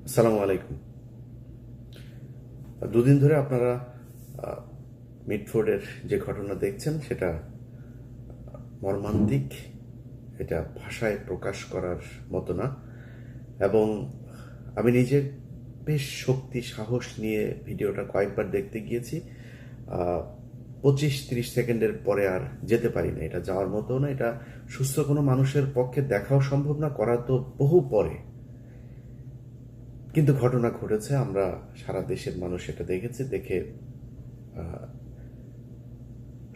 আসসালামু আলাইকুম। দুদিন ধরে আপনারা মিডফোর্ডের যে ঘটনা দেখছেন সেটা মর্মান্তিক। এটা ভাষায় প্রকাশ করার মতো না। এবং আমি নিজে বেশ শক্তি সাহস নিয়ে ভিডিওটা কয়েকবার দেখতে গিয়েছি। 25-30 সেকেন্ডের পরে আর যেতে পারি না। এটা যাওয়ার মতো না। এটা সুস্থ কোনো মানুষের পক্ষে দেখাও সম্ভব না, করা তো বহু পরে। কিন্তু ঘটনা ঘটেছে, আমরা সারা দেশের মানুষ এটা দেখেছে। দেখে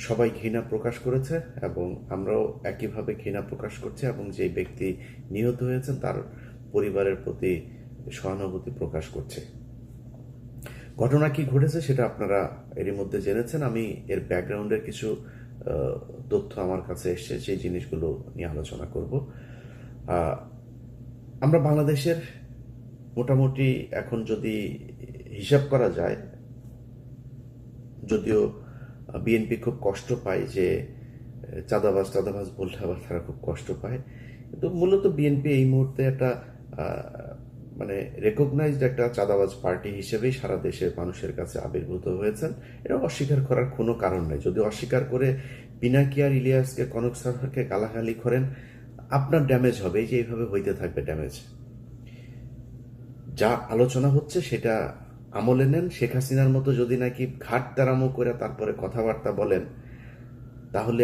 সবাই ঘৃণা প্রকাশ করেছে এবং আমরাও একইভাবে ঘৃণা প্রকাশ করছি এবং যে ব্যক্তি নিহত হয়েছেন তার পরিবারের প্রতি সহানুভূতি প্রকাশ করছে। ঘটনা কি ঘটেছে সেটা আপনারা এরই মধ্যে জেনেছেন। আমি এর ব্যাকগ্রাউন্ডের কিছু তথ্য আমার কাছে এসছে, সেই জিনিসগুলো নিয়ে আলোচনা করব। আমরা বাংলাদেশের মোটামুটি এখন যদি হিসাব করা যায়, যদিও বিএনপি খুব কষ্ট পায় যে চাঁদাবাজ বললে আবার তারা খুব কষ্ট পায়, কিন্তু মূলত বিএনপি এই মুহূর্তে একটা মানে রেকগনাইজড একটা চাঁদাবাজ পার্টি হিসেবেই সারা দেশের মানুষের কাছে আবির্ভূত হয়েছেন। এটা অস্বীকার করার কোনো কারণ নেই। যদি অস্বীকার করে পিনাকি আর ইলিয়াসকে, কনক সারকে গালাগালি করেন, আপনার ড্যামেজ হবে। এই যে এইভাবে হইতে থাকবে ড্যামেজ। যা আলোচনা হচ্ছে সেটা আমলে নেন। শেখ হাসিনার মতো যদি নাকি ঘাট তারামো করে তারপরে কথাবার্তা বলেন, তাহলে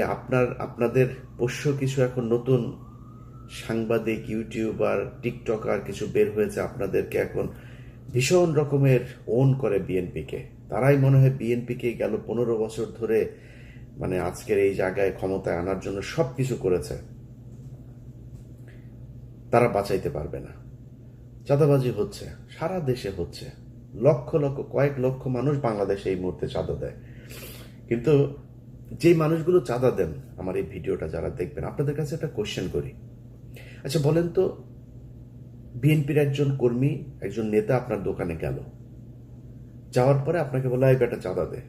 আপনাদের পোষ্য কিছু এখন নতুন সাংবাদিক, ইউটিউবার, টিকটকার কিছু বের হয়েছে, আপনাদেরকে এখন ভীষণ রকমের ওন করে বিএনপিকে। তারাই মনে হয় বিএনপিকে গেল 15 বছর ধরে মানে আজকের এই জায়গায় ক্ষমতায় আনার জন্য সব কিছু করেছে। তারা বাঁচাইতে পারবে না। চাঁদাবাজি হচ্ছে, সারা দেশে হচ্ছে। লক্ষ লক্ষ, কয়েক লক্ষ মানুষ বাংলাদেশে এই মুহূর্তে চাঁদা দেয়। কিন্তু যেই মানুষগুলো চাঁদা দেন, আমার এই ভিডিওটা যারা দেখবেন, আপনাদের কাছে একটা কোশ্চেন করি। আচ্ছা বলেন তো, বিএনপির একজন কর্মী, একজন নেতা আপনার দোকানে গেল, যাওয়ার পরে আপনাকে বলে এই বেটা চাঁদা দে,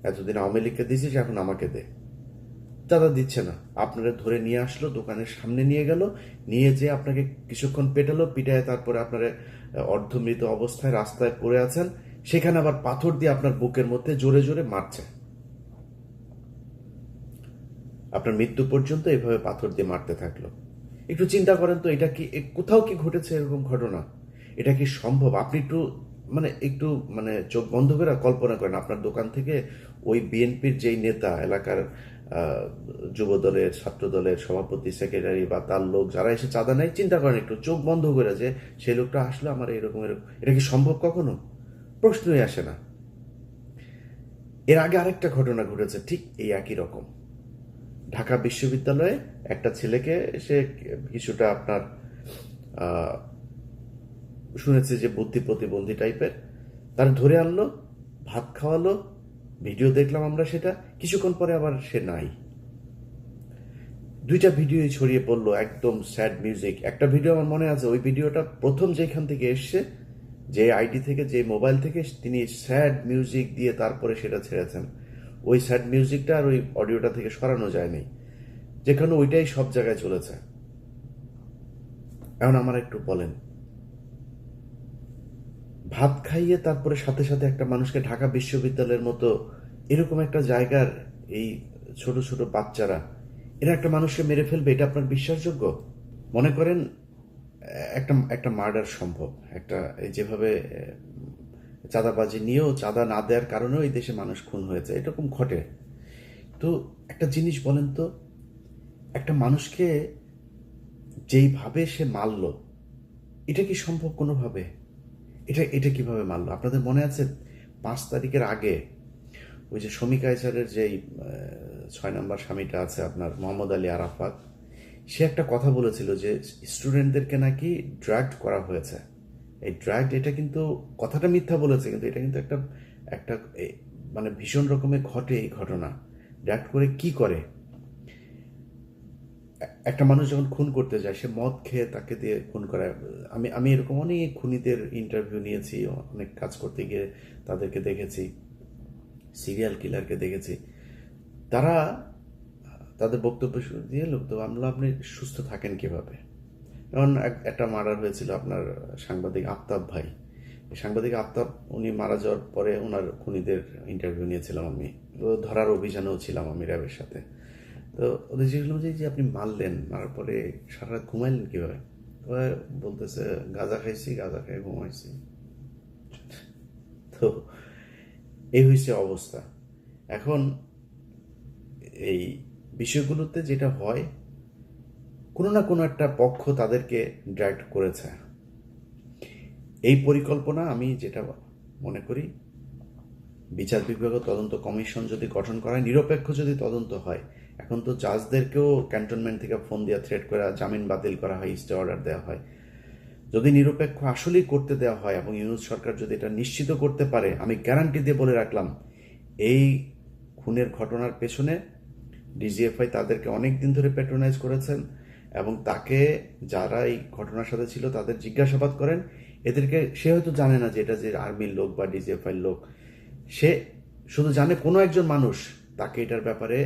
এতদিন আওয়ামী লীগকে দিয়েছিস এখন আমাকে দে। চাঁদা দিচ্ছে না, আপনারা ধরে নিয়ে আসলো, দোকানের সামনে নিয়ে গেল, নিয়ে যেয়ে আপনাকে কিছুক্ষণ পেটালো, পিটায় তারপরে আপনারা অর্ধমৃত অবস্থায় রাস্তায় পড়ে আছেন, সেখানে আবার পাথর দিয়ে আপনার বুকের মধ্যে জোরে জোরে মারছে। আপনার মৃত্যু পর্যন্ত এভাবে পাথর দিয়ে মারতে থাকলো। একটু চিন্তা করেন তো, এটা কি কোথাও কি ঘটেছে এরকম ঘটনা? এটা কি সম্ভব? আপনি একটু চোখ বন্ধ করে কল্পনা করেন, আপনার দোকান থেকে ওই বিএনপির যেই নেতা, এলাকার যুব দলের, ছাত্র দলের সভাপতি, সেক্রেটারি বা তার লোক যারা এসে চাঁদা নেয়, চিন্তা করেন একটু চোখ বন্ধ করে যে সেই লোকটা আসলো আমার এরকম এরকম। এটা কি সম্ভব কখনো? প্রশ্নই আসে না। এর আগে আরেকটা ঘটনা ঘটেছে ঠিক এই একই রকম। ঢাকা বিশ্ববিদ্যালয়ে একটা ছেলেকে সে কিছুটা আপনার শুনেছে যে বুদ্ধি প্রতিবন্ধী টাইপের, তার ধরে আনলো, ভাত খাওয়ালো, ভিডিও দেখলাম আমরা সেটা। কিছুক্ষণ পরে আবার সে নাই। দুইটা ভিডিওই ছড়িয়ে পড়লো, একদম স্যাড মিউজিক। একটা ভিডিও আমার মনে আছে, ওই ভিডিওটা প্রথম যেখান থেকে এসছে, যে আইডি থেকে, যে মোবাইল থেকে, তিনি স্যাড মিউজিক দিয়ে তারপরে সেটা ছেড়েছেন। ওই স্যাড মিউজিকটা আর ওই অডিওটা থেকে সরানো যায়নি, যেখানে ওইটাই সব জায়গায় চলেছে। এখন আমার একটু বলেন, ভাত খাইয়ে তারপরে সাথে সাথে একটা মানুষকে, ঢাকা বিশ্ববিদ্যালয়ের মতো এরকম একটা জায়গার এই ছোট ছোট বাচ্চারা, এরা একটা মানুষকে মেরে ফেলবে, এটা আপনার বিশ্বাসযোগ্য? মনে করেন একটা একটা মার্ডার সম্ভব, একটা যেভাবে চাঁদাবাজি নিয়েও, চাঁদা না দেওয়ার কারণেও এই দেশে মানুষ খুন হয়েছে, এরকম ঘটে। তো একটা জিনিস বলেন তো, একটা মানুষকে যেইভাবে সে মারল, এটা কি সম্ভব কোনোভাবে? এটা এটা কিভাবে মারলো? আপনাদের মনে আছে 5 তারিখের আগে ওই যে শমী কায়সারের যেই 6 নম্বর স্বামীটা আছে আপনার, মোহাম্মদ আলী আরাফাত, সে একটা কথা বলেছিল যে স্টুডেন্টদেরকে নাকি ড্রাগড করা হয়েছে। এই ড্রাগড, এটা কিন্তু কথাটা মিথ্যা বলেছে, কিন্তু এটা কিন্তু একটা একটা ভীষণ রকমের ঘটে এই ঘটনা। ড্রাগড করে কি করে? একটা মানুষ যখন খুন করতে যায়, সে মদ খেয়ে তাকে দিয়ে খুন করায়। আমি এরকম অনেক খুনিদের ইন্টারভিউ নিয়েছি, অনেক কাজ করতে গিয়ে তাদেরকে দেখেছি, সিরিয়াল কিলারকে দেখেছি। তাদের বক্তব্য দিয়ে লোক তো, আপনি সুস্থ থাকেন কিভাবে? যেমন একটা মার্ডার হয়েছিল আপনার সাংবাদিক আফতাব ভাই। সাংবাদিক আফতাব উনি মারা যাওয়ার পরে ওনার খুনিদের ইন্টারভিউ নিয়েছিলাম আমি, ধরার অভিযানেও ছিলাম আমি র্যাবের সাথে। তো ওদের জিজ্ঞেস যে আপনি মারার পরে সারা রাত ঘুমাইলেন কীভাবে? বলতেছে গাঁজা খাইছি, গাঁজা খেয়ে ঘুমাইছি। তো এই হয়েছে অবস্থা। এখন এই বিষয়গুলোতে যেটা হয়, কোনো না কোনো একটা পক্ষ তাদেরকে ডাইরেক্ট করেছে। এই পরিকল্পনা আমি যেটা মনে করি, বিচার বিভাগ তদন্ত কমিশন যদি গঠন করা হয়, নিরপেক্ষ যদি তদন্ত হয়, এখন তো জাজদেরকেও ক্যান্টনমেন্ট থেকে ফোন দিয়ে থ্রেট করা, জামিন বাতিল করা হয়, স্টে অর্ডার দেওয়া হয়। যদি নিরপেক্ষ আসলেই করতে দেওয়া হয় এবং ইউনূস সরকার যদি এটা নিশ্চিত করতে পারে, আমি গ্যারান্টি দিয়ে বলে রাখলাম, এই খুনের ঘটনার পেছনে ডিজিএফআই তাদেরকে অনেক দিন ধরে প্যাট্রোনাইজ করেছেন এবং তাকে যারা এই ঘটনার সাথে ছিল তাদের জিজ্ঞাসাবাদ করেন। এদেরকে সে হয়তো জানে না যে এটা যে আর্মির লোক বা ডিজিএফআই লোক, সে শুধু জানে কোনো একজন মানুষ তাকে এটার ব্যাপারে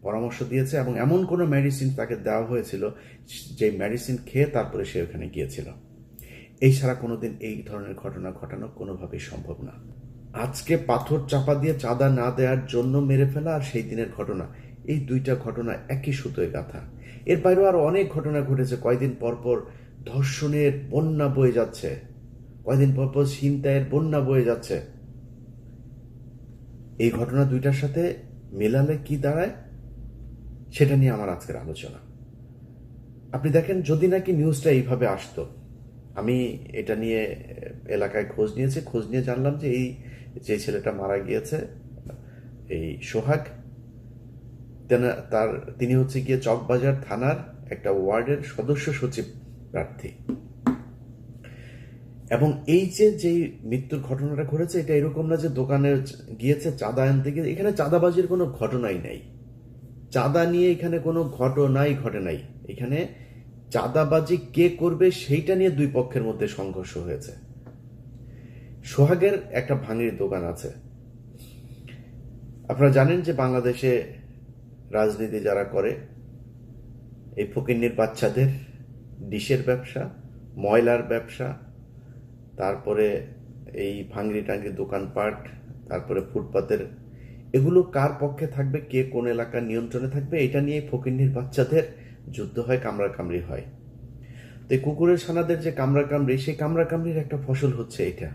পরামর্শ দিয়েছে এবং এমন কোনো মেডিসিন তাকে দেওয়া হয়েছিল যে মেডিসিন খেয়ে তারপরে সে ওখানে গিয়েছিল। এই ছাড়া কোনোদিন এই ধরনের ঘটনা ঘটানো কোনোভাবেই সম্ভব না। আজকে পাথর চাপা দিয়ে চাঁদা না দেওয়ার জন্য মেরে ফেলা আর সেই দিনের ঘটনা, এই দুইটা ঘটনা একই সুতোয় গাঁথা। এর বাইরেও আরো অনেক ঘটনা ঘটেছে। কয়দিন পরপর ধর্ষণের বন্যা বয়ে যাচ্ছে, কয়দিন পরপর ছিনতাইয়ের বন্যা বয়ে যাচ্ছে। এই ঘটনা দুইটার সাথে মেলালে কি দাঁড়ায় সেটা নিয়ে আমার আজকের আলোচনা। আপনি দেখেন, যদি নাকি নিউজটা এইভাবে আসতো, আমি এটা নিয়ে এলাকায় খোঁজ নিয়ে জানলাম যে এই যে ছেলেটা মারা গিয়েছে, এই সোহাগ, তিনি হচ্ছে গিয়ে চকবাজার থানার একটা ওয়ার্ডের সদস্য সচিব প্রার্থী। এবং এই যে মৃত্যুর ঘটনাটা ঘটেছে, এটা এরকম না যে দোকানে গিয়েছে চাঁদা আনতে গিয়ে। এখানে চাঁদাবাজির কোনো ঘটনাই নাই, চাঁদা নিয়ে এখানে কোনো ঘটনাই ঘটে নাই। এখানে চাঁদাবাজি কে করবে সেইটা নিয়ে দুই পক্ষের মধ্যে সংঘর্ষ হয়েছে। সোহাগের একটা ভাঙির দোকান আছে। আপনারা জানেন যে বাংলাদেশে রাজনীতি যারা করে, এই ফকিন্নির বাচ্চাদের ডিশের ব্যবসা, ময়লার ব্যবসা, তারপরে এই ভাঙড়ি টাঙ্গি দোকানপাট, তারপরে ফুটপাতের, এগুলো কার পক্ষে থাকবে, কে কোন এলাকার নিয়ন্ত্রণে থাকবে, এটা নিয়ে ফকিন্নির বাচ্চাদের যুদ্ধ হয়, কামড়াকামড়ি হয়। তো এই কুকুরের ছানাদের যে কামড়াকামড়ি, সেই কামড়াকামড়ির একটা ফসল হচ্ছে এটা।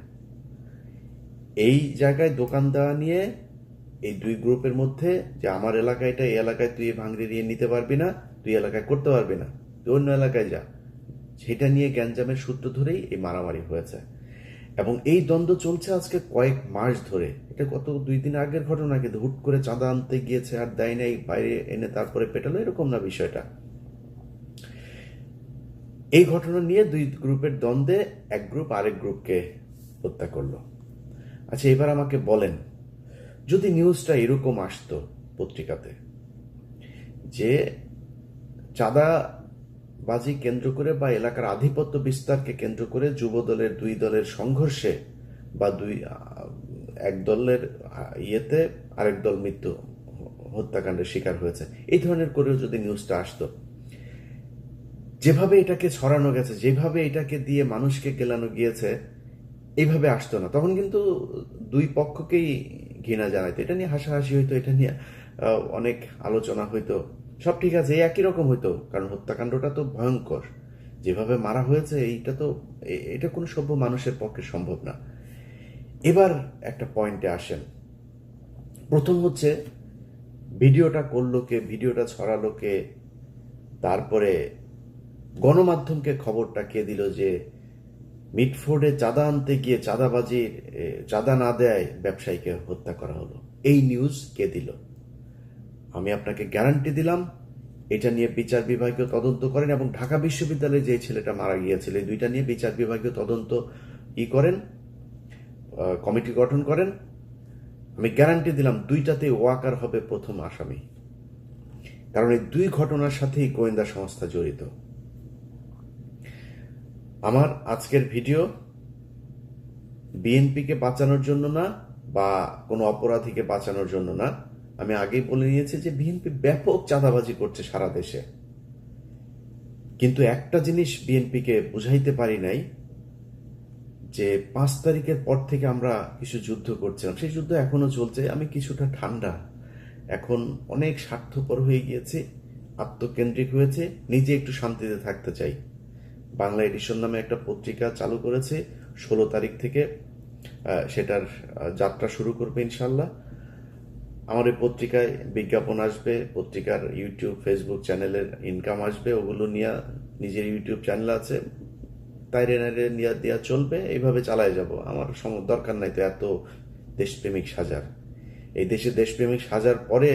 এই জায়গায় দোকান দেওয়া নিয়ে এই দুই গ্রুপের মধ্যে, যে আমার এলাকায় এটা, এই এলাকায় তুই ভাঙড়ি নিয়ে নিতে পারবি না, তুই এলাকায় করতে পারবি না, তুই অন্য এলাকায় যা, সেটা নিয়ে গ্যাঞ্জামের সূত্র ধরেই এই মারামারি হয়েছে। এবং এই দ্বন্দ্ব চলছে আজকে কয়েক মাস ধরে। এটা কত 2 দিন আগের ঘটনা, কিন্তু হুট করে চাঁদা আনতে গিয়েছে আর দেয় নাই, বাইরে এনে তারপরে পেটালো, এরকম না বিষয়টা। এই ঘটনা নিয়ে দুই গ্রুপের দ্বন্দ্বে এক গ্রুপ আরেক গ্রুপকে হত্যা করলো। আচ্ছা, এবার আমাকে বলেন, যদি নিউজটা এরকম আসতো পত্রিকাতে যে চাঁদাবাজি কেন্দ্র করে বা এলাকার আধিপত্য বিস্তারকে কেন্দ্র করে যুব দলের দুই দলের সংঘর্ষে বা এক দলের ইয়েতে আরেক দল হত্যাকাণ্ডের শিকার হয়েছে, এই ধরনের করেও যদি নিউজটা আসতো, যেভাবে এটাকে ছড়ানো গেছে, যেভাবে এটাকে দিয়ে মানুষকে গেলানো গিয়েছে, এইভাবে আসতো না। তখন কিন্তু দুই পক্ষকেই ঘৃণা জানাইতো, এটা নিয়ে হাসাহাসি হইতো, এটা নিয়ে অনেক আলোচনা হইতো, সব ঠিক আছে, একই রকম হইতো। কারণ হত্যাকাণ্ডটা তো ভয়ঙ্কর, যেভাবে মারা হয়েছে, এটা কোনো সভ্য মানুষের পক্ষে সম্ভব না। এবার একটা পয়েন্টে আসেন। প্রথম হচ্ছে, ভিডিওটা করলো কে, ভিডিওটা ছড়ালো কে, তারপরে গণমাধ্যমকে খবরটা কে দিল যে মিটফোর্ডে চাঁদা আনতে গিয়ে চাঁদা না দেয় ব্যবসায়ীকে হত্যা করা হলো, এই নিউজ কে দিল? আমি আপনাকে গ্যারান্টি দিলাম, এটা নিয়ে বিচার বিভাগীয় তদন্ত করেন এবং ঢাকা বিশ্ববিদ্যালয়ে যে ছেলেটা মারা গিয়েছিল, এই দুইটা নিয়ে বিচার বিভাগীয় তদন্ত করেন, কমিটি গঠন করেন। আমি গ্যারান্টি দিলাম দুইটাতে ওয়াকার হবে প্রথম আসামি। কারণ এই দুই ঘটনার সাথেই গোয়েন্দা সংস্থা জড়িত। আমার আজকের ভিডিও বিএনপিকে বাঁচানোর জন্য না বা কোনো অপরাধীকে বাঁচানোর জন্য না। আমি আগেই বলে নিয়েছি যে বিএনপি ব্যাপক চাঁদাবাজি করছে সারা দেশে। কিন্তু একটা জিনিস বিএনপিকে বুঝাইতে পারি নাই, যে 5 তারিখের পর থেকে আমরা কিছু যুদ্ধ করছিলাম, সেই যুদ্ধ এখনো চলছে। আমি কিছুটা ঠান্ডা, এখন অনেক স্বার্থপর হয়ে গিয়েছে, আত্মকেন্দ্রিক হয়েছে, নিজে একটু শান্তিতে থাকতে চাই। বাংলা এডিশন নামে একটা পত্রিকা চালু করেছে 16 তারিখ থেকে, সেটার যাত্রা শুরু করবে ইনশাল্লাহ। আমার এই পত্রিকায় বিজ্ঞাপন আসবে, পত্রিকার ইউটিউব ফেসবুক চ্যানেলের ইনকাম আসবে, ওগুলো নিয়ে নিজের ইউটিউব চ্যানেল আছে, তাইরে নাইরে নিয়ে দেওয়া চলবে, এইভাবে চালায় যাব। আমার দরকার নাই তো এত দেশপ্রেমিক সাজার। এই দেশে দেশপ্রেমিক সাজার পরে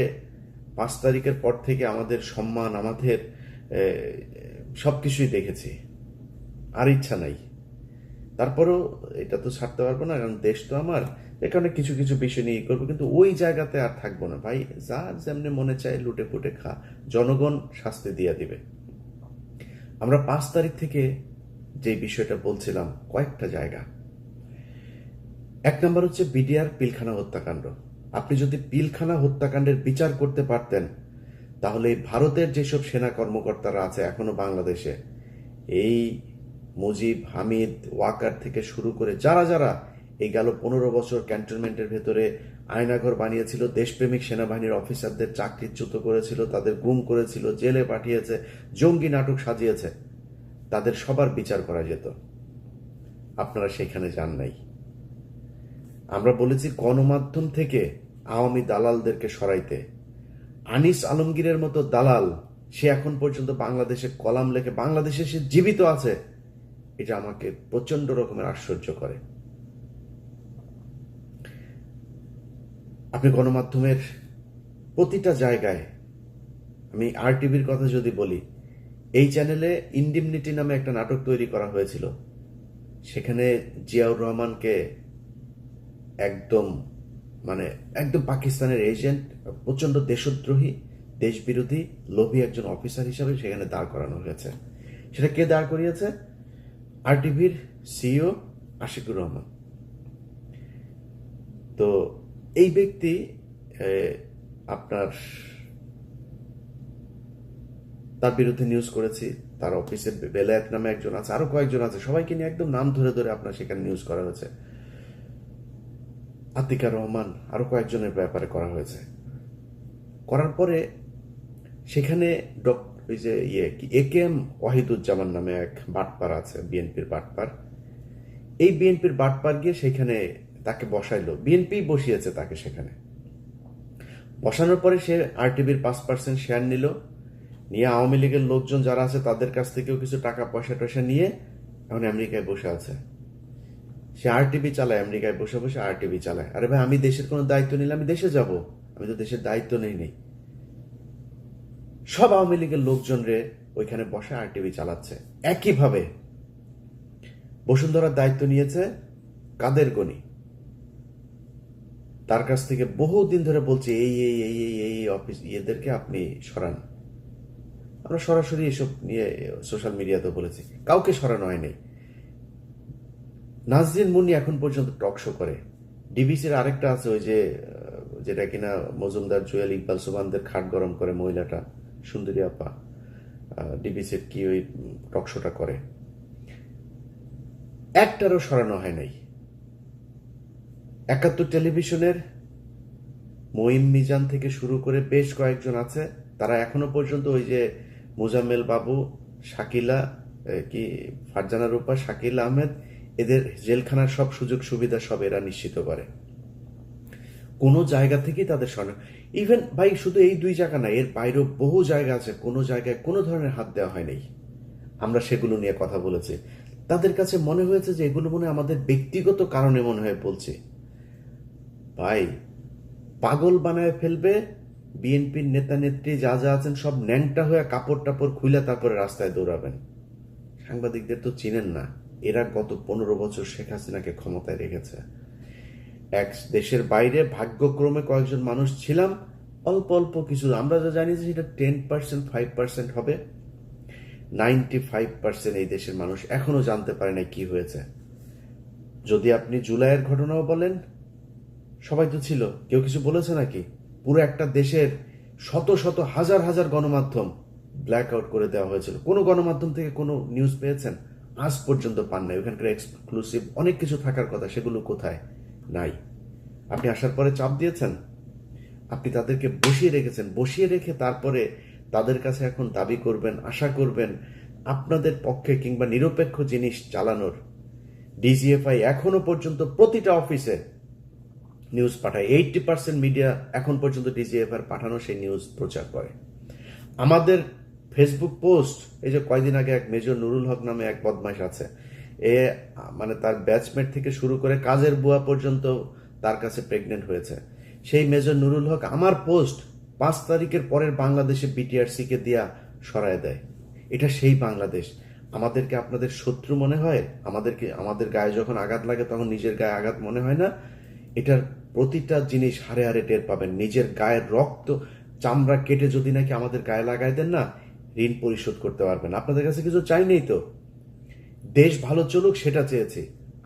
5 তারিখের পর থেকে আমাদের সম্মান, আমাদের সবকিছুই দেখেছি, আর ইচ্ছা নাই। তারপরেও এটা তো ছাড়তে পারবো না, কারণ দেশ তো আমার, এ কারণে কিছু কিছু বিষয় নিয়ে করবো, কিন্তু ওই জায়গাতে আর থাকবো না ভাই। যার যেমনি মনে চায় লুটে পুটে খা, জনগণ শাস্তি দিয়ে দিবে। আমরা 5 তারিখ থেকে যে বিষয়টা বলছিলাম, কয়েকটা জায়গা। 1 নম্বর হচ্ছে বিডিআর পিলখানা হত্যাকাণ্ড। আপনি যদি পিলখানা হত্যাকাণ্ডের বিচার করতে পারতেন, তাহলে ভারতের যেসব সেনা কর্মকর্তারা আছে এখনো বাংলাদেশে, এই মুজিব, হামিদ, ওয়াকার থেকে শুরু করে যারা যারা এই গেল 15 বছর ক্যান্টনমেন্টের ভেতরে আয়নাঘর বানিয়েছিল, দেশপ্রেমিক সেনাবাহিনীর অফিসারদের চাকরিচ্যুত করেছিল, তাদের গুম করেছিল, জেলে পাঠিয়েছে, জঙ্গি নাটক সাজিয়েছে, তাদের সবার বিচার করা যেত। আপনারা সেখানে যান নাই। আমরা বলেছি গণমাধ্যম থেকে আওয়ামী দালালদেরকে সরাইতে। আনিস আলমগীরের মতো দালাল, সে এখন পর্যন্ত বাংলাদেশে কলাম লেখে, বাংলাদেশে সে জীবিত আছে, এটা আমাকে প্রচন্ড রকমের আশ্চর্য করে। আপনি গণমাধ্যমের প্রতিটা জায়গায়, আমি RTVর কথা যদি বলি, এই চ্যানেলে ইনডিমনিটি নামে একটা নাটক তৈরি করা হয়েছিল, সেখানে জিয়াউর রহমানকে একদম একদম পাকিস্তানের এজেন্ট, প্রচন্ড দেশদ্রোহী, দেশবিরোধী, লোভী একজন অফিসার হিসাবে সেখানে দাঁড় করানো হয়েছে। সেটা কে দাঁড় করিয়েছে? RTVর CEO আশিকুর রহমান। তো এই ব্যক্তি আপনার, তার বিরুদ্ধে নিউজ করেছি, তার অফিসে বেলায়েত নামে একজন আছে, আরো কয়েকজন আছে, সবাইকে নিয়ে একদম নাম ধরে ধরে আপনার সেখানে নিউজ করা হয়েছে। আতিকা রহমান, আরো কয়েকজনের ব্যাপারে করা হয়েছে। করার পরে সেখানে ওই যে AKM ওয়াহিদুজ্জামান নামে এক বাটপার আছে, বিএনপির বাটপার। এই বিএনপির বাটপার গিয়ে সেখানে তাকে বসাইলো, বিএনপি বসিয়েছে তাকে সেখানে। বসানোর পরে সে RTVর 5% শেয়ার নিল, নিয়ে আওয়ামী লীগের লোকজন যারা আছে তাদের কাছ থেকেও কিছু টাকা পয়সা টয়সা নিয়ে এখন আমেরিকায় বসে আছে। সে RTV চালায়, আমেরিকায় বসে বসে RTV চালায়। আরে ভাই, আমি দেশের কোনো দায়িত্ব নিলে আমি দেশে যাব? আমি তো দেশের দায়িত্ব নেই। সব আওয়ামী লীগের লোকজন রে ওইখানে বসে RTV চালাচ্ছে। একইভাবে বসুন্ধরার দায়িত্ব নিয়েছে কাদের গনি, তার কাছ থেকে বহুদিন ধরে বলছে এই অফিস এদেরকে আপনি সরান। আমরা সরাসরি এসব নিয়ে সোশ্যাল মিডিয়াতে বলেছি, কাউকে সরানো হয়নি। নাজরিন মুন্নি এখন পর্যন্ত টক শো করে। ডিবিসির আরেকটা আছে, ওই যে যেটা কিনা মজুমদার, জুয়েল, ইকবাল সুবানদের খাট গরম করে মহিলাটা, সুন্দরী আপা, ডিবিসির কি ওই টক শোটা করে, একটারও সরানো হয় নাই। 71 টেলিভিশনের মঈন মিজান থেকে শুরু করে বেশ কয়েকজন আছে, তারা এখনো পর্যন্ত ওই যে মোজাম্মেল বাবু, শাকিলা, কি ফারজানা রূপা, শাকিল আহমেদ, এদের জেলখানার সব সুযোগ সুবিধা সব এরা নিশ্চিত করে। কোনো জায়গা থেকেই তাদের সরানো, ইভেন ভাই শুধু এই 2 জায়গা না, এর বাইরেও বহু জায়গা আছে, কোনো জায়গায় কোনো ধরনের হাত দেওয়া হয় নাই। আমরা সেগুলো নিয়ে কথা বলেছি। তাদের কাছে মনে হয়েছে যে এগুলো মনে আমাদের ব্যক্তিগত কারণে মনে হয় বলছি। ভাই, পাগল বানায় ফেলবে বিএনপির নেতা নেত্রী যা যা আছেন, সব ন্যাংটা হয়ে কাপড় টাপড় খুলে তারপরে রাস্তায় দৌড়াবেন। সাংবাদিকদের তো চিনেন না, এরা গত 15 বছর শেখ হাসিনাকে ক্ষমতায় রেখেছে। এক দেশের বাইরে ভাগ্যক্রমে কয়েকজন মানুষ ছিলাম, অল্প অল্প কিছু, আমরা যা জানি যে সেটা 10%, 5% হবে। 95% এই দেশের মানুষ এখনো জানতে পারে না কি হয়েছে। যদি আপনি জুলাইয়ের ঘটনাও বলেন, সবাই তো ছিল, কেউ কিছু বলেছে নাকি? পুরো একটা দেশের শত শত হাজার হাজার গণমাধ্যম ব্ল্যাক আউট করে দেওয়া হয়েছিল। কোনো গণমাধ্যম থেকে কোনো নিউজ পেয়েছেন? আজ পর্যন্ত পান নাই। ওখানকার এক্সক্লুসিভ অনেক কিছু থাকার কথা, সেগুলো কোথায়? নাই। আপনি আসার পরে চাপ দিয়েছেন, আপনি তাদেরকে বসিয়ে রেখেছেন, বসিয়ে রেখে তারপরে তাদের কাছে এখন দাবি করবেন, আশা করবেন আপনাদের পক্ষে কিংবা নিরপেক্ষ জিনিস চালানোর। ডিজিএফআই এখনো পর্যন্ত প্রতিটা অফিসে নিউজ পাঠায়। 80% মিডিয়া এখন পর্যন্ত ডিজিএফআই পাঠানো সেই নিউজ প্রচার করে। আমাদের ফেসবুক পোস্ট, এই যে কয়দিন আগে এক মেজর নুরুল হক নামে এক বদমাইশ আছে, এ মানে তার ব্যাচমেট থেকে শুরু করে কাজের বুয়া পর্যন্ত তার কাছে প্রেগনেন্ট হয়েছে। সেই মেজর নুরুল হক আমার পোস্ট 5 তারিখের পরের বাংলাদেশে বিটিআরসি কে দিয়া সরায় দেয়। এটা সেই বাংলাদেশ। আমাদেরকে আপনাদের শত্রু মনে হয়? আমাদের গায়ে যখন আঘাত লাগে তখন নিজের গায়ে আঘাত মনে হয় না? এটার প্রতিটা জিনিস হারে হারে টের পাবেন। নিজের গায়ের রক্ত চামড়া কেটে যদি নাকি আমাদের গায়ে লাগাই দেন না, ঋণ পরিশোধ করতে পারবেন। আপনাদের কাছে কিছু চাই নেই তো, দেশ ভালো চলুক সেটা চেয়েছি,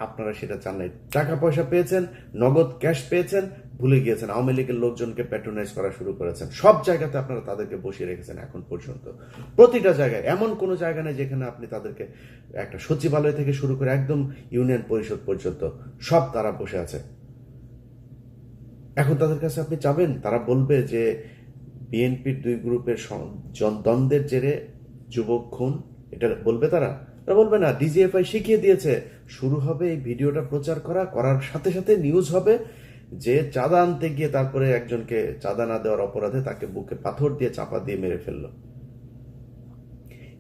আপনারা সেটা চান নাই। টাকা পয়সা পেয়েছেন, নগদ ক্যাশ পেয়েছেন, ভুলে গিয়েছেন। আওয়ামী লীগের লোকজনকে প্যাট্রোনাইজ করা শুরু করেছেন। সব জায়গাতে আপনারা তাদেরকে বসিয়ে রেখেছেন এখন পর্যন্ত। প্রতিটা জায়গায়, এমন কোনো জায়গা নেই যেখানে আপনি তাদেরকে, একটা সচিবালয় থেকে শুরু করে একদম ইউনিয়ন পরিষদ পর্যন্ত সব তারা বসে আছে। এখন তাদের কাছে আপনি চাবেন, তারা বলবে যে বিএনপির 2 গ্রুপের দ্বন্দ্বের জেরে যুবক খুন, এটা বলবে তারা? তারা বলবে না। ডিজিএফআই শিখিয়ে দিয়েছে, শুরু হবে এই ভিডিওটা প্রচার করার সাথে সাথে নিউজ হবে যে চাঁদা আনতে গিয়ে তারপরে একজনকে চাঁদা না দেওয়ার অপরাধে তাকে বুকে পাথর দিয়ে চাপা দিয়ে মেরে ফেললো।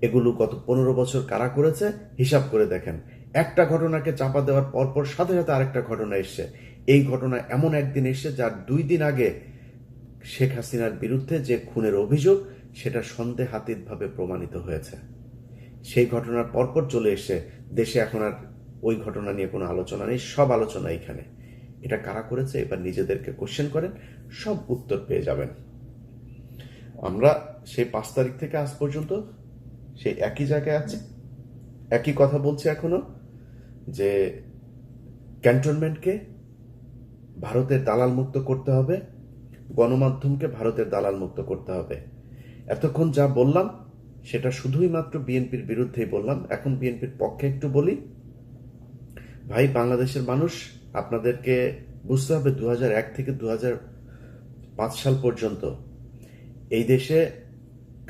এগুলো গত 15 বছর কারা করেছে হিসাব করে দেখেন। একটা ঘটনাকে চাপা দেওয়ার পরপর সাথে সাথে আরেকটা ঘটনা এসছে। এই ঘটনা এমন একদিন এসছে যার 2 দিন আগে শেখ হাসিনার বিরুদ্ধে যে খুনের অভিযোগ, সেটা সন্দেহাতীতভাবে প্রমাণিত হয়েছে। সেই ঘটনার পরপর চলে এসছে। দেশে এখন আর ওই ঘটনা নিয়ে কোনো আলোচনা নেই, সব আলোচনা এখানে। এটা কারা করেছে এবার নিজেদেরকে কোশ্চেন করেন, সব উত্তর পেয়ে যাবেন। আমরা সেই 5 তারিখ থেকে আজ পর্যন্ত সেই একই জায়গায় আছে, একই কথা বলছি এখনো, যে ক্যান্টনমেন্টকে ভারতের দালাল মুক্ত করতে হবে, গণমাধ্যমকে ভারতের দালাল মুক্ত করতে হবে। এতক্ষণ যা বললাম সেটা শুধুই মাত্র বিএনপির বিরুদ্ধেই বললাম। এখন বিএনপির পক্ষে একটু বলি। ভাই, বাংলাদেশের মানুষ, আপনাদেরকে বুঝতে হবে 2001 থেকে 2005 সাল পর্যন্ত এই দেশে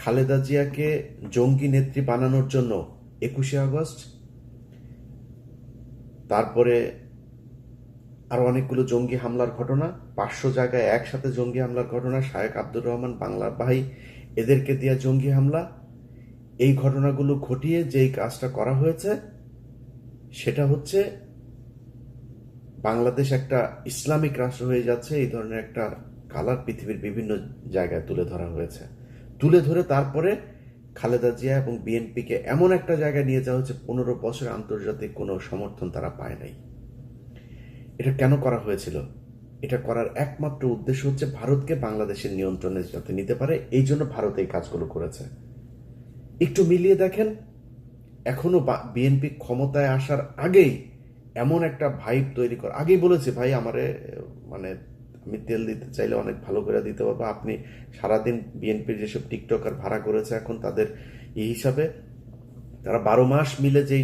খালেদা জিয়াকে জঙ্গি নেত্রী বানানোর জন্য 21শে আগস্ট, তারপরে আরো অনেকগুলো জঙ্গি হামলার ঘটনা, 500 জায়গায় একসাথে জঙ্গি হামলার ঘটনা, শায়েক আব্দুর রহমান বাংলা ভাই এদেরকে দিয়া জঙ্গি হামলা, এই ঘটনাগুলো ঘটিয়ে যেই কাজটা করা হয়েছে সেটা হচ্ছে বাংলাদেশ একটা ইসলামিক রাষ্ট্র হয়ে যাচ্ছে, এই ধরনের একটা কালার পৃথিবীর বিভিন্ন জায়গায় তুলে ধরা হয়েছে। তুলে ধরে তারপরে খালেদা জিয়া এবং বিএনপিকে এমন একটা জায়গায় নিয়ে যাওয়া হচ্ছে 15 বছর আন্তর্জাতিক কোনো সমর্থন তারা পায় নাই। এটা কেন করা হয়েছিল? এটা করার একমাত্র উদ্দেশ্য হচ্ছে ভারতকে বাংলাদেশের নিয়ন্ত্রণে যাতে নিতে পারে, এই জন্য ভারত এই কাজগুলো করেছে। একটু মিলিয়ে দেখেন, এখনো বিএনপি ক্ষমতায় আসার আগেই এমন একটা ভাইব তৈরি কর, আগেই বলেছে ভাই আমারে মানে আমি তেল দিতে চাইলে অনেক ভালো করে দিতে পারবো। আপনি সারাদিন বিএনপির যেসব টিকটকার ভাড়া করেছে এখন তাদের এই হিসাবে তারা 12 মাস মিলে যে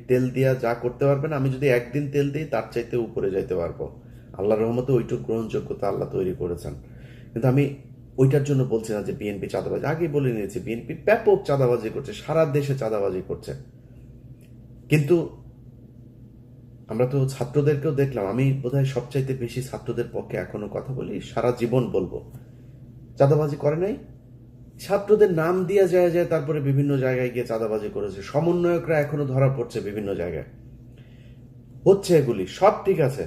তেল দিয়া যা করতে পারবেন, আমি যদি একদিন তেল দিই তার চাইতে উপরে যাইতে পারবো। আল্লাহর রহমতে ওইটুকু গ্রহণযোগ্যতা আল্লাহ তৈরি করেছেন। কিন্তু আমি ওইটার জন্য বলছি না যে বিএনপি চাঁদাবাজি, আগেই বলে নিয়েছি বিএনপি ব্যাপক চাঁদাবাজি করছে, সারা দেশে চাঁদাবাজি করছে। কিন্তু আমরা তো ছাত্রদেরকেও দেখলাম, আমি বোধহয় সবচাইতে বেশি ছাত্রদের পক্ষে এখনো কথা বলি, সারা জীবন বলবো, চাঁদাবাজি করে নাই। ছাত্রদের নাম দিয়ে যায় তারপরে বিভিন্ন জায়গায় গিয়ে চাঁদাবাজি করেছে। সমন্বয়করা এখনো ধরা পড়ছে বিভিন্ন জায়গায়, হচ্ছে এগুলি সব ঠিক আছে।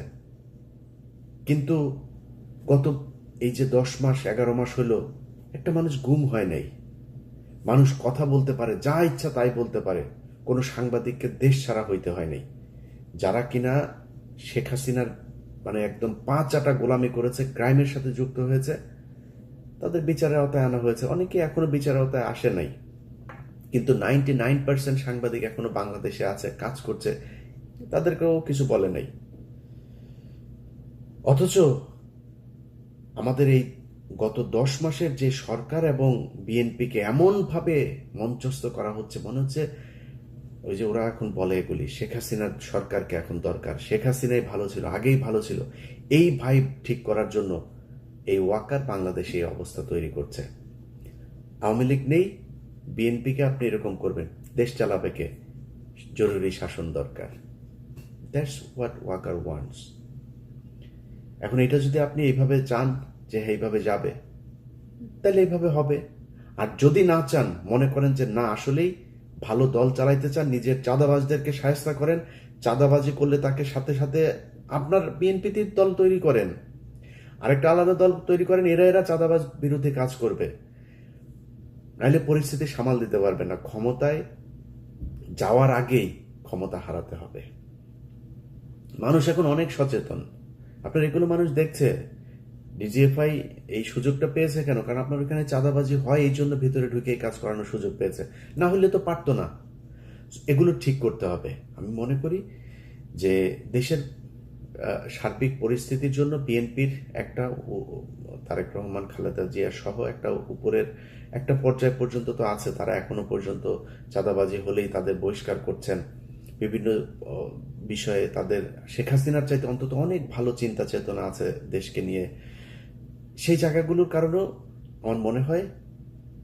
কিন্তু গত এই যে 10 মাস 11 মাস হলো একটা মানুষ গুম হয় নাই, মানুষ কথা বলতে পারে, যা ইচ্ছা তাই বলতে পারে, কোনো সাংবাদিককে দেশ ছাড়া হইতে হয় নাই। যারা কিনা শেখ হাসিনার মানে একদম 5 আটা গোলামি করেছে, ক্রাইমের সাথে যুক্ত হয়েছে, তাদের বিচারের আওতায় আনা হয়েছে। অনেকে এখনো বিচারের আওতায় আসে নাই, কিন্তু 99% সাংবাদিক এখনো বাংলাদেশে আছে, কাজ করছে, তাদেরকেও কিছু বলে নাই। অথচ আমাদের এই গত 10 মাসের যে সরকার এবং বিএনপিকে এমনভাবে মঞ্চস্থ করা হচ্ছে, মনে হচ্ছে ওই যে ওরা এখন বলে এগুলি, শেখ হাসিনার সরকারকে এখন দরকার, শেখ হাসিনাই ভালো ছিল, আগেই ভালো ছিল, এই ভাইব ঠিক করার জন্য এই ওয়াকার বাংলাদেশে এই অবস্থা তৈরি করছে। আওয়ামী লীগ নেই, বিএনপিকে আপনি এরকম করবেন, দেশ চালাবে কে? জরুরি শাসন দরকার। That's what Walker wants. এখন এটা যদি আপনি এইভাবে চান যে এইভাবে যাবে, তাহলে এইভাবে হবে। আর যদি না চান, মনে করেন যে না আসলেই ভালো দল চালাইতে চান, নিজের চাঁদাবাজদেরকে শায়েস্তা করেন, চাঁদাবাজি করলে তাকে সাথে সাথে আপনার বিএনপিতে দল তৈরি করেন, আরেকটা আলাদা দল তৈরি করেন, এরা চাঁদাবাজ বিরুদ্ধে কাজ করবে। নাহলে পরিস্থিতি সামাল দিতে পারবে না। ক্ষমতায় যাওয়ার আগেই ক্ষমতা হারাতে হবে। মানুষ এখন অনেক সচেতন। আপনার এগুলো মানুষ দেখছে। ডিজিএফআই এই সুযোগটা পেয়েছে কেন? কারণ আপনার ওখানে চাঁদাবাজি হয়, এই জন্য ভিতরে ঢুকে এই কাজ করানোর সুযোগ পেয়েছে, না হলে তো পারতো না। এগুলো ঠিক করতে হবে। আমি মনে করি যে দেশের সার্বিক পরিস্থিতির জন্য বিএনপির একটা, তারেক রহমান, খালেদা জিয়া সহ একটা উপরের একটা পর্যায় পর্যন্ত তো আছে, তারা এখনো পর্যন্ত চাঁদাবাজি হলেই তাদের বহিষ্কার করছেন। বিভিন্ন বিষয়ে তাদের শেখ হাসিনার চাইতে অন্তত অনেক ভালো চিন্তা চেতনা আছে দেশকে নিয়ে। সেই জায়গাগুলোর কারণেও আমার মনে হয়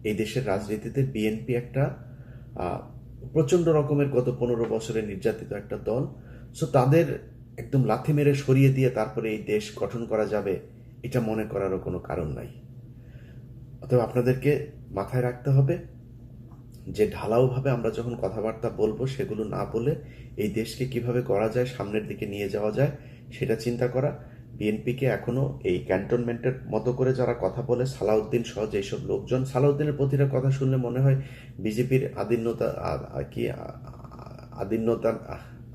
এই দেশের রাজনীতিতে বিএনপি একটা প্রচন্ড রকমের গত 15 বছরে নির্যাতিত একটা দল। সো তাদের একদম লাথি মেরে সরিয়ে দিয়ে তারপরে এই দেশ গঠন করা যাবে, এটা মনে করারও কোনো কারণ নাই। অতএব আপনাদেরকে মাথায় রাখতে হবে যে ঢালাওভাবে আমরা যখন কথাবার্তা বলবো, সেগুলো না বলে এই দেশকে কিভাবে করা যায়, সামনের দিকে নিয়ে যাওয়া যায়, সেটা চিন্তা করা। বিএনপিকে এখনো এই ক্যান্টনমেন্টের মতো করে যারা কথা বলে, সালাউদ্দিন সহ যেসব লোকজন, সালাউদ্দিনের প্রতিটা কথা শুনলে মনে হয় বিজেপির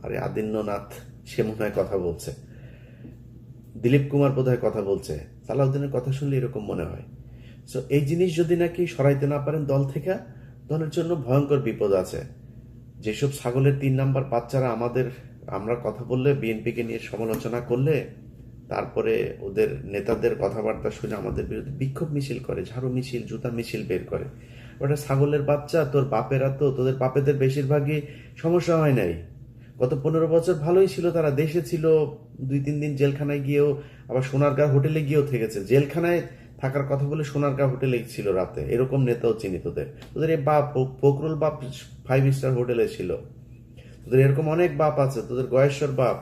আদিন্যনাথ সে মনে হয় কথা বলছে, দিলীপ কুমার বোধহয় কথা বলছে, সালাউদ্দিনের কথা শুনলে এরকম মনে হয়। সো এই জিনিস যদি নাকি সরাইতে না পারেন দল থেকে, দলের জন্য ভয়ঙ্কর বিপদ আছে। যেসব ছাগলের 3 নাম্বার বাচ্চারা আমরা কথা বললে, বিএনপিকে নিয়ে সমালোচনা করলে, তারপরে ওদের নেতাদের কথাবার্তা শুনে আমাদের বিরুদ্ধে বিক্ষোভ মিছিল করে, ঝাড়ু মিছিল, জুতা মিছিল বের করে। ওটা ছাগলের বাচ্চা। তোদের বাপেদের বেশিরভাগই সমস্যা হয় নাই। গত 15 বছর ভালোই ছিল, তারা দেশে ছিল, 2-3 দিন জেলখানায় গিয়েও, আবার সোনারগাঁ হোটেলে গিয়েও থেকেছে। জেলখানায় থাকার কথা বলে সোনারগাঁ হোটেলে ছিল রাতে, এরকম নেতাও চিনি তোদের এই বাপ, ফখরুল বাপ 5 স্টার হোটেলে ছিল। তোদের এরকম অনেক বাপ আছে, তোদের গয়েশ্বর বাপ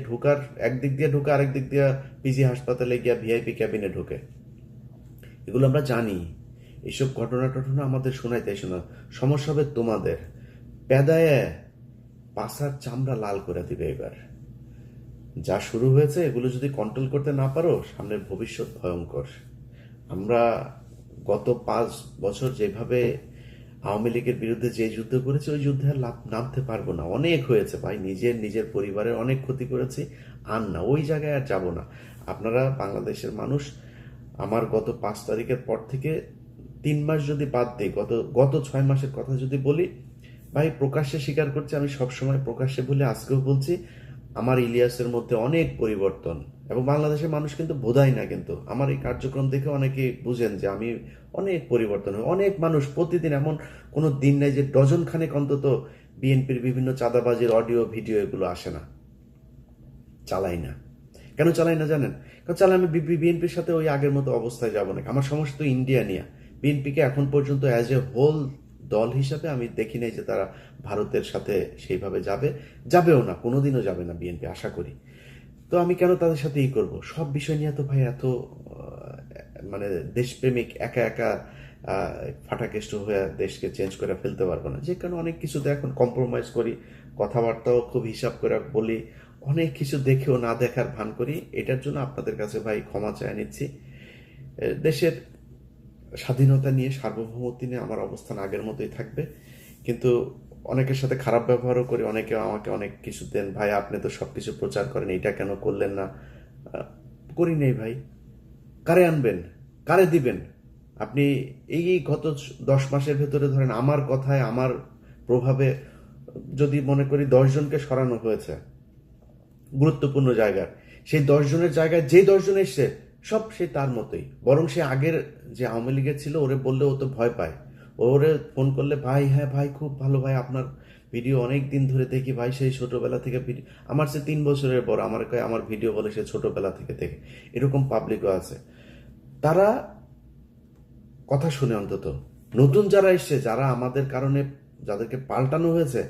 ঢুকার একদিক দিয়ে ঢুকে, আরেক দিক দিয়ে পিজি হাসপাতালে গিয়া ভিআইপি ক্যাবিনে ঢুকে। এগুলো আমরা জানি। এইসব ঘটনা আমাদের শোনাইতে শোনা, সমস্যা হবে তোমাদের। পেদায় পাছার চামড়া লাল করে দিবে এবার। যা শুরু হয়েছে, এগুলো যদি কন্ট্রোল করতে না পারো, সামনের ভবিষ্যৎ ভয়ঙ্কর। আমরা গত 5 বছর যেভাবে আওয়ামী লীগের বিরুদ্ধে যে যুদ্ধ করেছি, ওই যুদ্ধে আর নামতে পারবো না। অনেক হয়েছে ভাই, নিজের পরিবারের অনেক ক্ষতি করেছি, আর না, ওই জায়গায় আর যাব না। আপনারা বাংলাদেশের মানুষ, আমার গত 5 তারিখের পর থেকে 3 মাস যদি বাদ দিই, গত 6 মাসের কথা যদি বলি, ভাই প্রকাশ্যে স্বীকার করছি, আমি সবসময় প্রকাশ্যে বলে আজকেও বলছি, আমার ইলিয়াসের মধ্যে অনেক পরিবর্তন। এবং বাংলাদেশের মানুষ কিন্তু বোধায় না, কিন্তু আমার এই কার্যক্রম দেখে অনেকে বুঝেন যে আমি অনেক পরিবর্তন হয়। অনেক মানুষ প্রতিদিন, এমন কোনো দিন নাই যে ডজন খানেক অন্তত বিএনপির বিভিন্ন চাঁদাবাজির অডিও ভিডিও এগুলো আসে না। চালাই না। কেন চালাই না জানেন? কারণ চালাই আমি বিএনপির সাথে ওই আগের মতো অবস্থায় যাব না। আমার সমস্যা তো ইন্ডিয়া নিয়ে। বিএনপিকে এখন পর্যন্ত অ্যাজ এ হোল দল হিসাবে আমি দেখি নাই যে তারা ভারতের সাথে সেইভাবে যাবেও না, কোনোদিনও যাবে না বিএনপি, আশা করি। তো আমি কেন তাদের সাথে করব? সব বিষয় নিয়ে তো ভাই এত মানে দেশপ্রেমিক একা একা ফাটাকেষ্ট হয়ে দেশকে চেঞ্জ করে ফেলতে পারবো না। যে কারণে অনেক কিছুতে এখন কম্প্রোমাইজ করি, কথাবার্তাও খুব হিসাব করে বলি, অনেক কিছু দেখেও না দেখার ভান করি। এটার জন্য আপনাদের কাছে ভাই ক্ষমা চেয়ে নিচ্ছি। দেশের স্বাধীনতা নিয়ে, সার্বভৌমত্ব নিয়ে আমার অবস্থান আগের মতোই থাকবে, কিন্তু অনেকের সাথে খারাপ ব্যবহারও করি। অনেকে আমাকে অনেক কিছু দেন, ভাই আপনি তো সবকিছু প্রচার করেন, এটা কেন করলেন না? করি নেই ভাই। কারে আনবেন, কারে দিবেন? আপনি এই গত 10 মাসের ভেতরে ধরেন আমার কথায়, আমার প্রভাবে যদি মনে করি 10 জনকে সরানো হয়েছে গুরুত্বপূর্ণ জায়গার, সেই 10 জনের জায়গায় যে 10 জন এসছে সব সে তার মতোই, বরং সে আগের যে আওয়ামী লীগের ছিল ওরে বললে ও তো ভয় পায়। ওরে ফোন করলে, ভাই হ্যাঁ ভাই খুব ভালো ভাই, আপনার ভিডিও অনেক দিন ধরে দেখি ভাই, সেই ছোটবেলা থেকে ভিডিও, আমার সে 3 বছরের বড়, আমার কয় আমার ভিডিও বলে সে ছোটবেলা থেকে দেখে, এরকম পাবলিকও আছে। তারা কথা শুনে অন্তত। নতুন যারা এসছে, যারা আমাদের কারণে যাদেরকে পাল্টানো হয়েছে,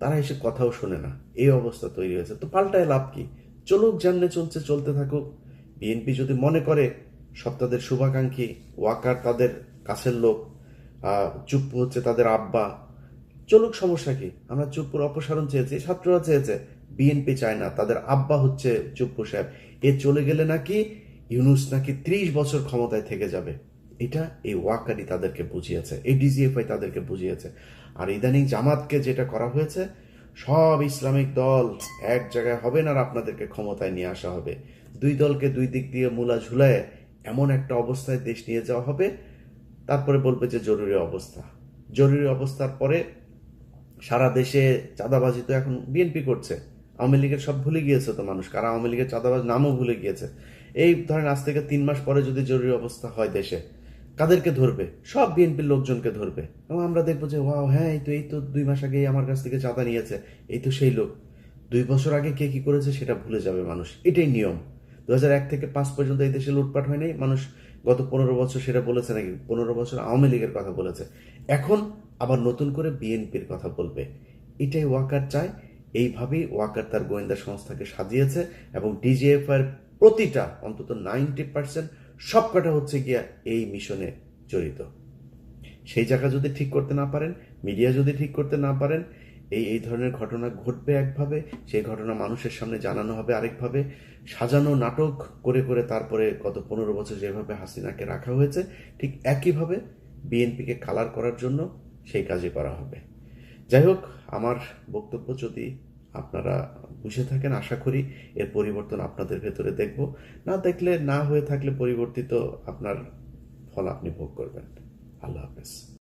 তারা এসে কথাও শোনে না, এই অবস্থা তৈরি হয়েছে। তো পাল্টায় লাভ কি? চলুক, যেমনে চলছে চলতে থাকুক। বিএনপি যদি মনে করে সব তাদের শুভাকাঙ্ক্ষী, ওয়াকার তাদের কাছের লোক, চুপ্পু হচ্ছে তাদের আব্বা, চলুক, সমস্যা কি? আমরা চুপ্পুর অপসারণ চেয়েছি, ছাত্ররা চেয়েছে, বিএনপি চায় না, তাদের আব্বা হচ্ছে চুপ্পু সাহেব। এ চলে গেলে নাকি ইউনূস নাকি 30 বছর ক্ষমতায় থেকে যাবে। এটা এই ওয়াকারই তাদেরকে বুঝিয়েছে, এই ডিজিএফআই তাদেরকে বুঝিয়েছে। আর ইদানিং জামাতকে যেটা করা হয়েছে, সব ইসলামিক দল এক জায়গায় হবেন আর আপনাদেরকে ক্ষমতায় নিয়ে আসা হবে। দুই দলকে দুই দিক দিয়ে মূলা ঝুলায় এমন একটা অবস্থায় দেশ নিয়ে যাওয়া হবে, তারপরে বলবে যে জরুরি অবস্থা। জরুরি অবস্থার পরে সারা দেশে চাঁদাবাজি তো এখন বিএনপি করছে। আওয়ামী লীগের সব ভুলে গিয়েছে তো মানুষ, কারা আওয়ামী লীগের চাঁদাবাজ নামও ভুলে গিয়েছে। এই ধরেন আজ থেকে 3 মাস পরে যদি জরুরি অবস্থা হয় দেশে, কাদেরকে ধরবে? সব বিএনপির লোকজনকে ধরবে, এবং আমরা দেখবো যে ওয়াও, হ্যাঁ এই তো 2 মাস আগেই আমার কাছ থেকে চাঁদা নিয়েছে, এই তো সেই লোক। 2 বছর আগে কে কি করেছে সেটা ভুলে যাবে মানুষ, এটাই নিয়ম। 2001 থেকে 5 পর্যন্ত এই দেশে লুটপাট হয় নাই, মানুষ গত 15 বছর সেটা বলেছে নাকি? 15 বছর আওয়ামী লীগের কথা বলেছে, এখন আবার নতুন করে বিএনপির কথা বলবে। এটাই ওয়াকার চায়। এইভাবেই ওয়াকার তার গোয়েন্দা সংস্থাকে সাজিয়েছে, এবং ডিজিএফআই এর প্রতিটা অন্তত 90% সবকটা হচ্ছে গিয়া এই মিশনে জড়িত। সেই জায়গা যদি ঠিক করতে না পারেন, মিডিয়া যদি ঠিক করতে না পারেন, এই ধরনের ঘটনা ঘটবে একভাবে, সেই ঘটনা মানুষের সামনে জানানো হবে আরেকভাবে, সাজানো নাটক করে করে তারপরে গত 15 বছর যেভাবে হাসিনাকে রাখা হয়েছে, ঠিক একইভাবে বিএনপিকে কালার করার জন্য সেই কাজই করা হবে। যাই হোক, আমার বক্তব্য যদি আপনারা বুঝে থাকেন, আশা করি এর পরিবর্তন আপনাদের ভেতরে দেখব। না দেখলে, না হয়ে থাকলে পরিবর্তিত আপনার ফল আপনি ভোগ করবেন। আল্লাহ হাফেজ।